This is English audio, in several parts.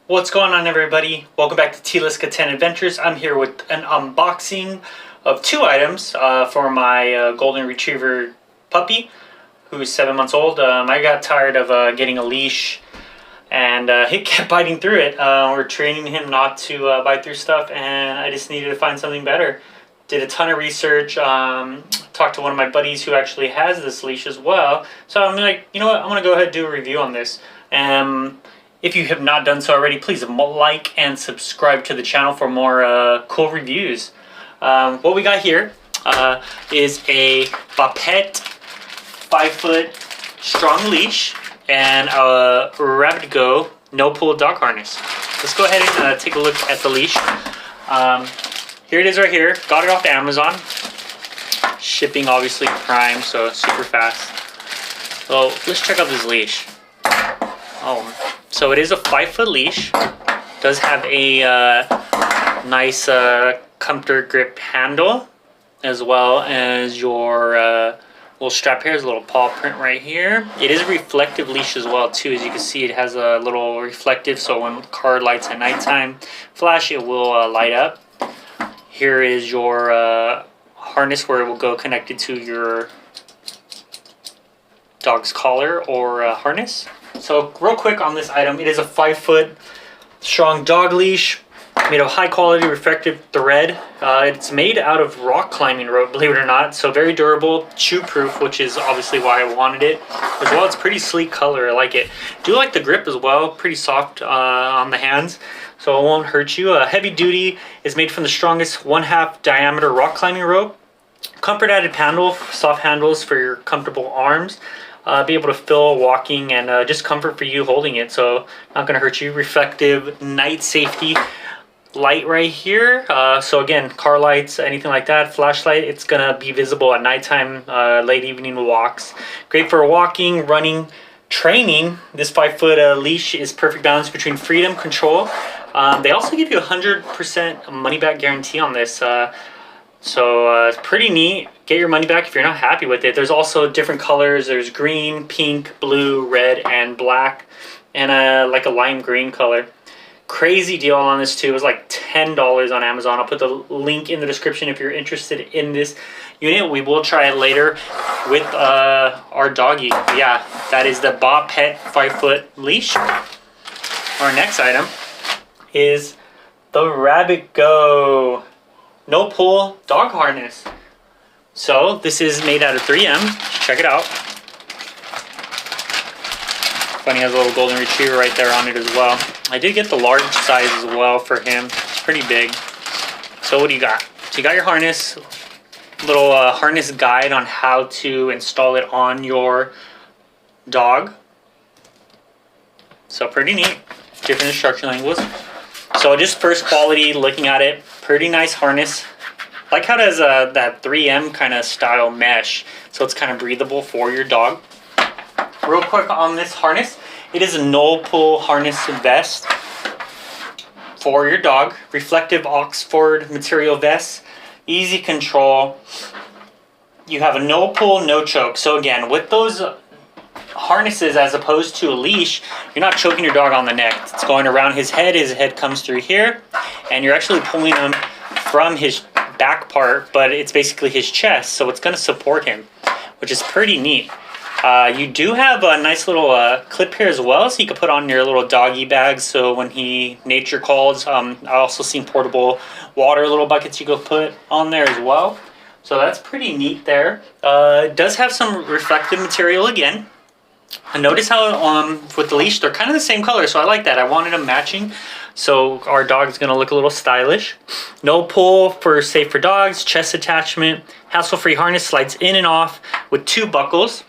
What's going on, everybody? Welcome back to T-Liska 10 Adventures. I'm here with an unboxing of two items for my golden retriever puppy who's 7 months old. I got tired of getting a leash and he kept biting through it. We're training him not to bite through stuff, and I just needed to find something better. Did a ton of research, talked to one of my buddies who actually has this leash as well. So I'm like, you know what, I'm going to go ahead and do a review on this. If you have not done so already, please like and subscribe to the channel for more cool reviews. What we got here is a Bobpet 5-foot strong leash and a Rabbit Go no pull dog harness. Let's go ahead and take a look at the leash. Here it is right here. Got it off Amazon. Shipping obviously Prime, so super fast. So let's check out this leash. So it is a 5-foot leash. Does have a nice comfort grip handle, as well as your little strap here. There's a little paw print right here. It is a reflective leash as well too. As you can see, it has a little reflective, so when car lights at nighttime flash, it will light up. Here is your harness where it will go connected to your dog's collar or harness. So real quick on this item, it is a 5-foot strong dog leash made of high quality reflective thread. It's made out of rock climbing rope, believe it or not, so very durable, chew proof, which is obviously why I wanted it. As well, it's pretty sleek color, I like it. Do like the grip as well, pretty soft on the hands, so it won't hurt you. Heavy duty, is made from the strongest 1/2 diameter rock climbing rope. Comfort added handle, soft handles for your comfortable arms. Be able to feel walking, and just comfort for you holding it, so not going to hurt you. Reflective night safety light right here, so again, car lights, anything like that, flashlight, it's going to be visible at nighttime, late evening walks. Great for walking, running, training. This 5-foot leash is perfect balance between freedom, control. They also give you 100% money back guarantee on this. So it's pretty neat. Get your money back if you're not happy with it. There's also different colors. There's green, pink, blue, red, and black, and like a lime green color. Crazy deal on this too. It was like $10 on Amazon. I'll put the link in the description if you're interested in this unit. We will try it later with our doggy. Yeah, that is the Bobpet 5-foot leash. Our next item is the Rabbit Go no pull dog harness. So this is made out of 3M. Check it out. Funny, has a little golden retriever right there on it as well. I did get the large size as well for him. It's pretty big. So what do you got? So you got your harness, little harness guide on how to install it on your dog. So pretty neat. Different instruction languages. So just first quality, looking at it, pretty nice harness. Like how it has that 3M kind of style mesh, so it's kind of breathable for your dog. Real quick on this harness, it is a no pull harness vest for your dog. Reflective Oxford material vest, easy control. You have a no pull, no choke. So again, with those harnesses, as opposed to a leash, you're not choking your dog on the neck. It's going around his head comes through here, and you're actually pulling him from his back part, but it's basically his chest, so it's going to support him, which is pretty neat. You do have a nice little clip here as well, so you can put on your little doggy bag, so when he nature calls. I also seen portable water little buckets you can put on there as well, so that's pretty neat there. It does have some reflective material again. And notice how with the leash, they're kind of the same color, so I like that. I wanted them matching, so our dog's gonna look a little stylish. No pull, for safe for dogs. Chest attachment, hassle-free harness, slides in and off with 2 buckles.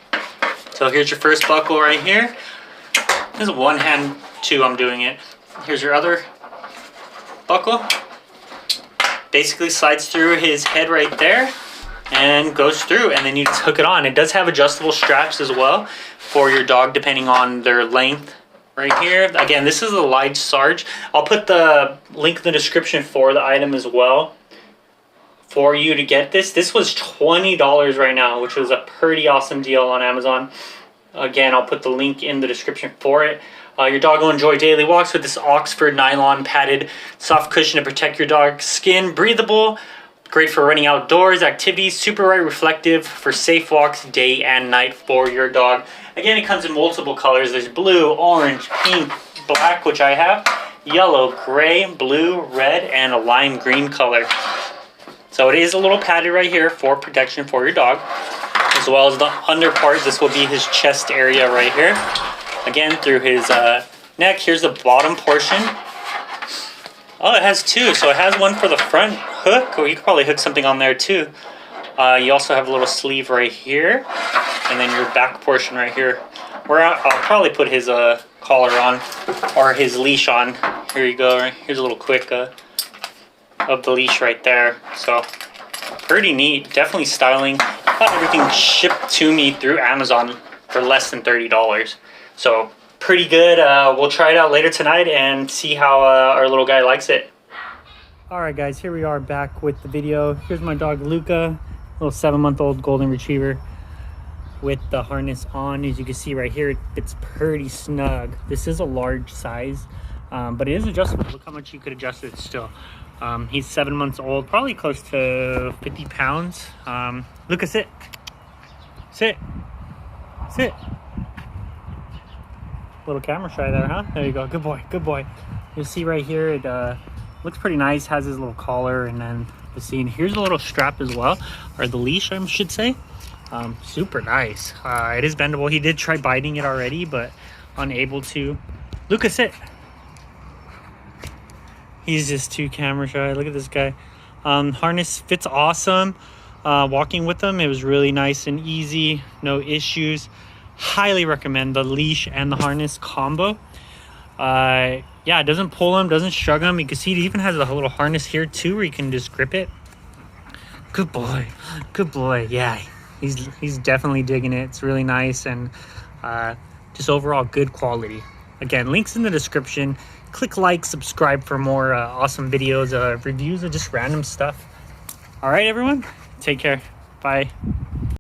So here's your first buckle right here. This is one hand too, I'm doing it. Here's your other buckle. Basically slides through his head right there and goes through, and then you just hook it on. It does have adjustable straps as well for your dog depending on their length right here. Again, this is a large Sarge. I'll put the link in the description for the item as well for you to get this. This was $20 right now, which was a pretty awesome deal on Amazon. Again, I'll put the link in the description for it. Your dog will enjoy daily walks with this Oxford nylon padded soft cushion to protect your dog's skin. Breathable, great for running outdoors, activities, super light reflective for safe walks day and night for your dog. Again, it comes in multiple colors. There's blue, orange, pink, black, which I have, yellow, gray, blue, red, and a lime green color. So it is a little padded right here for protection for your dog, as well as the under part. This will be his chest area right here. Again, through his neck. Here's the bottom portion. Oh, it has two. So it has one for the front hook, or you could probably hook something on there too. You also have a little sleeve right here, and then your back portion right here, where I'll probably put his collar on, or his leash on. Here you go. Here's a little quick of the leash right there. So pretty neat. Definitely styling. Got everything shipped to me through Amazon for less than $30. So pretty good. We'll try it out later tonight and see how our little guy likes it. All right, guys, here we are back with the video. Here's my dog Luca, little 7-month-old golden retriever with the harness on. As you can see right here, it's pretty snug. This is a large size, but it is adjustable. Look how much you could adjust it still. He's 7 months old, probably close to 50 pounds. Luca, sit. Sit. Sit. Little camera shy there, huh? There you go. Good boy. Good boy. You'll see right here, it looks pretty nice. Has his little collar, and then the scene. Here's a little strap as well, or the leash, I should say. Super nice. It is bendable. He did try biting it already, but unable to. Luca, sit. He's just too camera shy. Look at this guy. Harness fits awesome. Walking with him, it was really nice and easy. No issues. Highly recommend the leash and the harness combo. Yeah, it doesn't pull him, doesn't shrug him. You can see it even has a little harness here too, where you can just grip it. Good boy. Good boy. Yeah, he's definitely digging it. It's really nice, and just overall good quality. Again, links in the description. Click like, subscribe for more awesome videos, reviews of just random stuff. All right, everyone, take care. Bye.